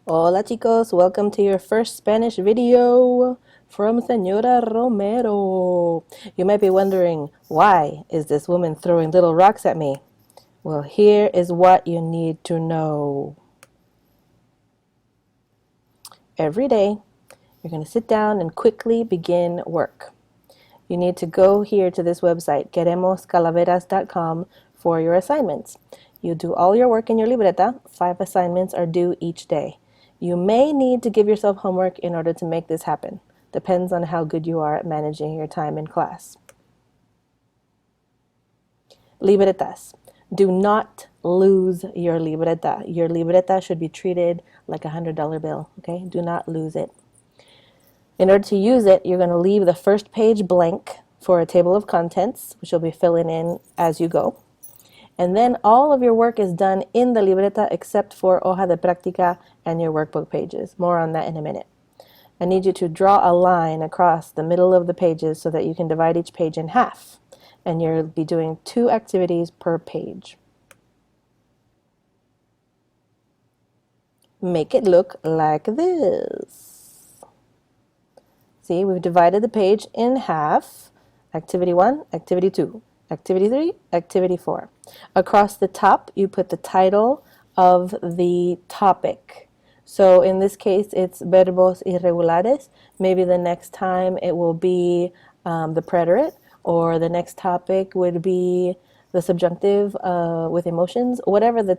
Hola chicos, welcome to your first Spanish video from Señora Romero. You might be wondering, why is this woman throwing little rocks at me? Well, here is what you need to know. Every day, you're going to sit down and quickly begin work. You need to go here to this website, queremoscalaveras.com, for your assignments. You do all your work in your libreta. 5 assignments are due each day. You may need to give yourself homework in order to make this happen. Depends on how good you are at managing your time in class. Libretas. Do not lose your libreta. Your libreta should be treated like a $100 bill, okay? Do not lose it. In order to use it, you're going to leave the first page blank for a table of contents, which you'll be filling in as you go. And then all of your work is done in the libreta except for hoja de práctica and your workbook pages. More on that in a minute. I need you to draw a line across the middle of the pages so that you can divide each page in half. And you'll be doing 2 activities per page. Make it look like this. See, we've divided the page in half. Activity 1, Activity 2, Activity 3, Activity 4. Across the top, you put the title of the topic. So in this case, it's verbos irregulares. Maybe the next time it will be the preterite, or the next topic would be the subjunctive with emotions. Whatever the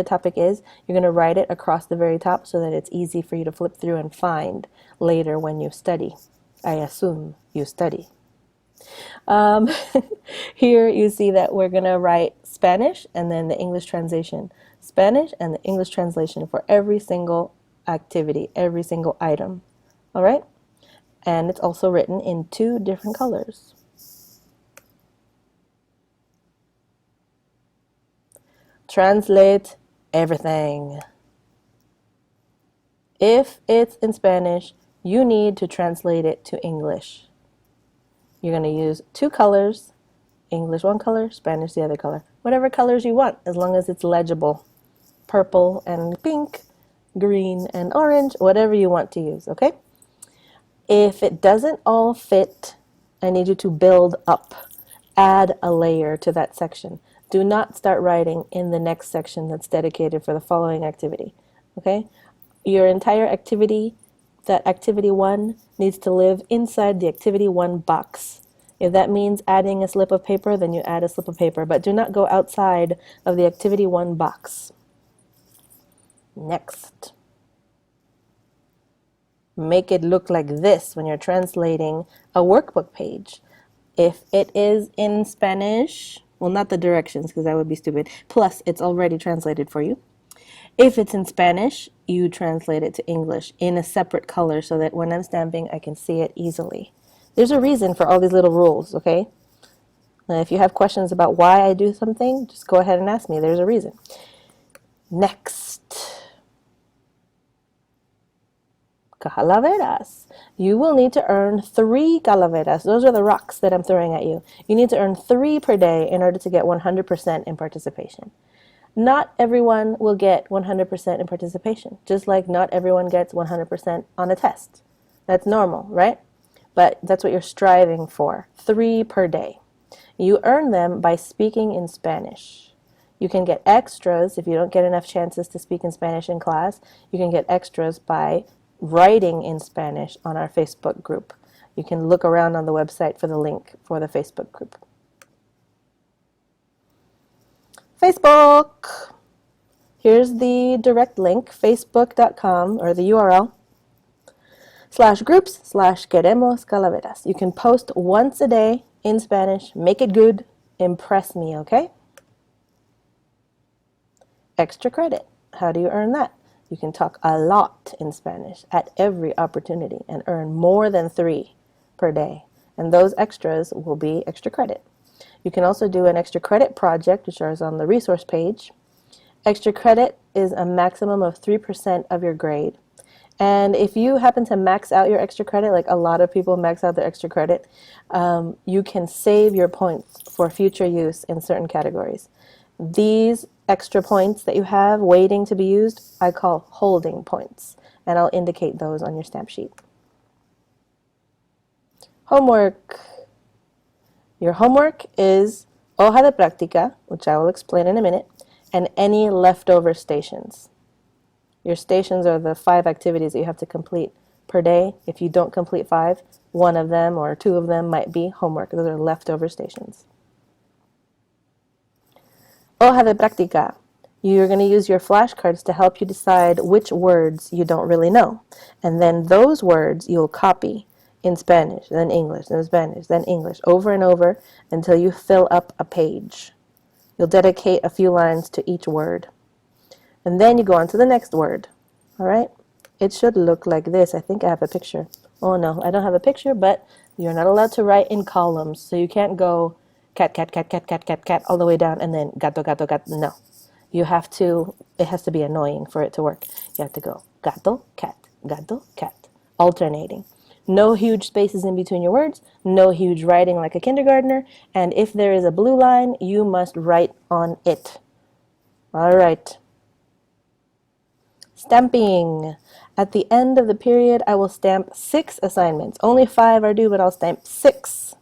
topic is, you're going to write it across the very top so that it's easy for you to flip through and find later when you study. I assume you study. Here you see that we're going to write Spanish and then the English translation. Spanish and the English translation for every single activity, every single item. All right? And it's also written in 2 different colors. Translate everything. If it's in Spanish, you need to translate it to English. You're going to use 2 colors, English 1 color, Spanish the other color. Whatever colors you want, as long as it's legible. Purple and pink, green and orange, whatever you want to use, okay? If it doesn't all fit, I need you to build up. Add a layer to that section. Do not start writing in the next section that's dedicated for the following activity, okay? Your entire activity, that activity 1, needs to live inside the activity 1 box. If that means adding a slip of paper, then you add a slip of paper, but do not go outside of the activity 1 box. Next. Make it look like this when you're translating a workbook page. If it is in Spanish, well, not the directions because that would be stupid. Plus, it's already translated for you. If it's in Spanish, you translate it to English in a separate color so that when I'm stamping, I can see it easily. There's a reason for all these little rules, okay? Now, if you have questions about why I do something, just go ahead and ask me. There's a reason. Next. Calaveras. You will need to earn 3 calaveras. Those are the rocks that I'm throwing at you. You need to earn 3 per day in order to get 100% in participation. Not everyone will get 100% in participation, just like not everyone gets 100% on a test. That's normal, right? But that's what you're striving for, 3 per day. You earn them by speaking in Spanish. You can get extras if you don't get enough chances to speak in Spanish in class. You can get extras by writing in Spanish on our Facebook group. You can look around on the website for the link for the Facebook group. Facebook. Here's the direct link, facebook.com, or the URL, /groups/queremos calaveras. You can post once a day in Spanish. Make it good. Impress me, okay? Extra credit. How do you earn that? You can talk a lot in Spanish at every opportunity and earn more than 3 per day. And those extras will be extra credit. You can also do an extra credit project, which is on the resource page. Extra credit is a maximum of 3% of your grade. And if you happen to max out your extra credit, like a lot of people max out their extra credit, you can save your points for future use in certain categories. These extra points that you have waiting to be used, I call holding points, and I'll indicate those on your stamp sheet. Homework. Your homework is hoja de práctica, which I will explain in a minute, and any leftover stations. Your stations are the 5 activities that you have to complete per day. If you don't complete 5, one of them or 2 of them might be homework. Those are leftover stations. Hoja de práctica. You're going to use your flashcards to help you decide which words you don't really know. And then those words you'll copy in Spanish, then English, then Spanish, then English, over and over until you fill up a page. You'll dedicate a few lines to each word. And then you go on to the next word. All right? It should look like this. I think I have a picture. Oh, no, I don't have a picture, but you're not allowed to write in columns. So you can't go cat, cat, cat, cat, cat, cat, cat, all the way down, and then gato, gato, gato. No. You have to, it has to be annoying for it to work. You have to go gato, cat, alternating. No huge spaces in between your words, no huge writing like a kindergartner, and if there is a blue line, you must write on it. All right. Stamping. At the end of the period, I will stamp 6 assignments. Only 5 are due, but I'll stamp 6.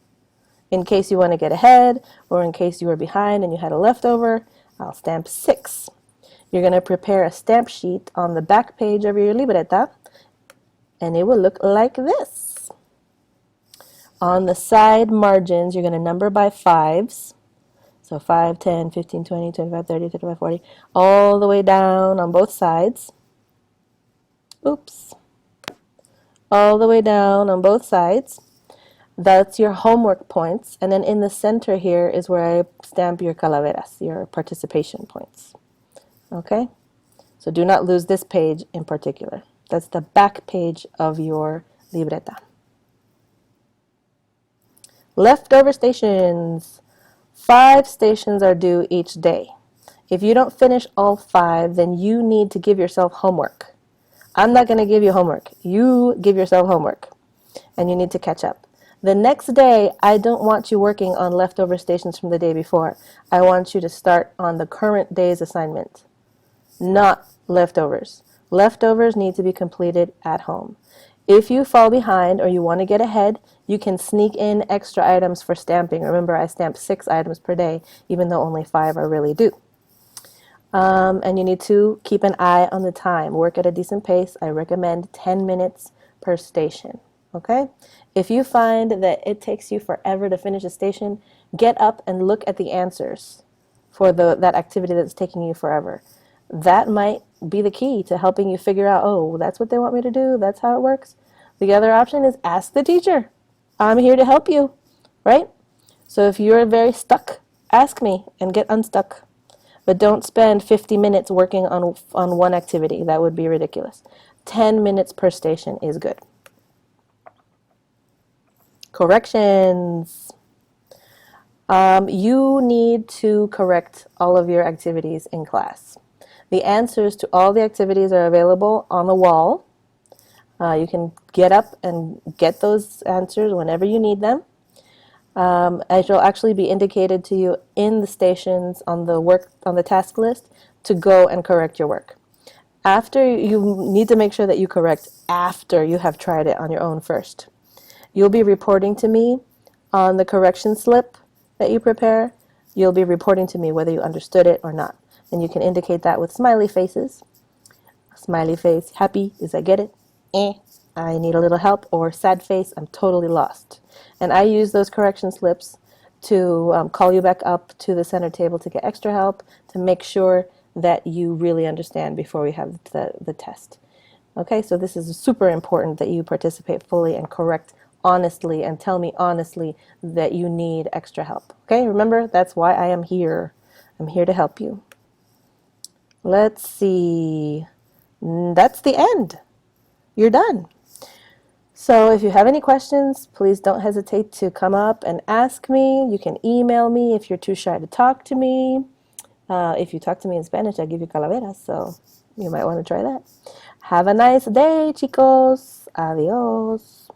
In case you want to get ahead, or in case you were behind and you had a leftover, I'll stamp 6. You're going to prepare a stamp sheet on the back page of your libreta, and it will look like this. On the side margins, you're going to number by 5s. So 5, 10, 15, 20, 25, 30, 35, 40, all the way down on both sides. Oops. All the way down on both sides. That's your homework points. And then in the center here is where I stamp your calaveras, your participation points. Okay? So do not lose this page in particular. That's the back page of your libreta. Leftover stations. 5 stations are due each day. If you don't finish all 5, then you need to give yourself homework. I'm not going to give you homework. You give yourself homework, and you need to catch up. The next day, I don't want you working on leftover stations from the day before. I want you to start on the current day's assignment, not leftovers. Leftovers need to be completed at home. If you fall behind or you want to get ahead, you can sneak in extra items for stamping. Remember, I stamp 6 items per day, even though only 5 are really due. And you need to keep an eye on the time. Work at a decent pace. I recommend 10 minutes per station. Okay? If you find that it takes you forever to finish a station, get up and look at the answers for that activity that's taking you forever. That might be the key to helping you figure out, oh, that's what they want me to do. That's how it works. The other option is ask the teacher. I'm here to help you, right? So if you're very stuck, ask me and get unstuck. But don't spend 50 minutes working on one activity. That would be ridiculous. 10 minutes per station is good. Corrections. You need to correct all of your activities in class. The answers to all the activities are available on the wall. You can get up and get those answers whenever you need them. It will actually be indicated to you in the stations on the task list to go and correct your work. You need to make sure that you correct after you have tried it on your own first. You'll be reporting to me on the correction slip that you prepare. You'll be reporting to me whether you understood it or not. And you can indicate that with smiley faces. Smiley face, happy, is I get it. I need a little help. Or sad face, I'm totally lost. And I use those correction slips to call you back up to the center table to get extra help, to make sure that you really understand before we have the test. Okay, so this is super important that you participate fully and correct honestly and tell me honestly that you need extra help. Okay, remember, that's why I am here. I'm here to help you. Let's see. That's the end. You're done. So if you have any questions, please don't hesitate to come up and ask me. You can email me if you're too shy to talk to me. If you talk to me in Spanish, I give you calaveras, so you might want to try that. Have a nice day, chicos. Adios.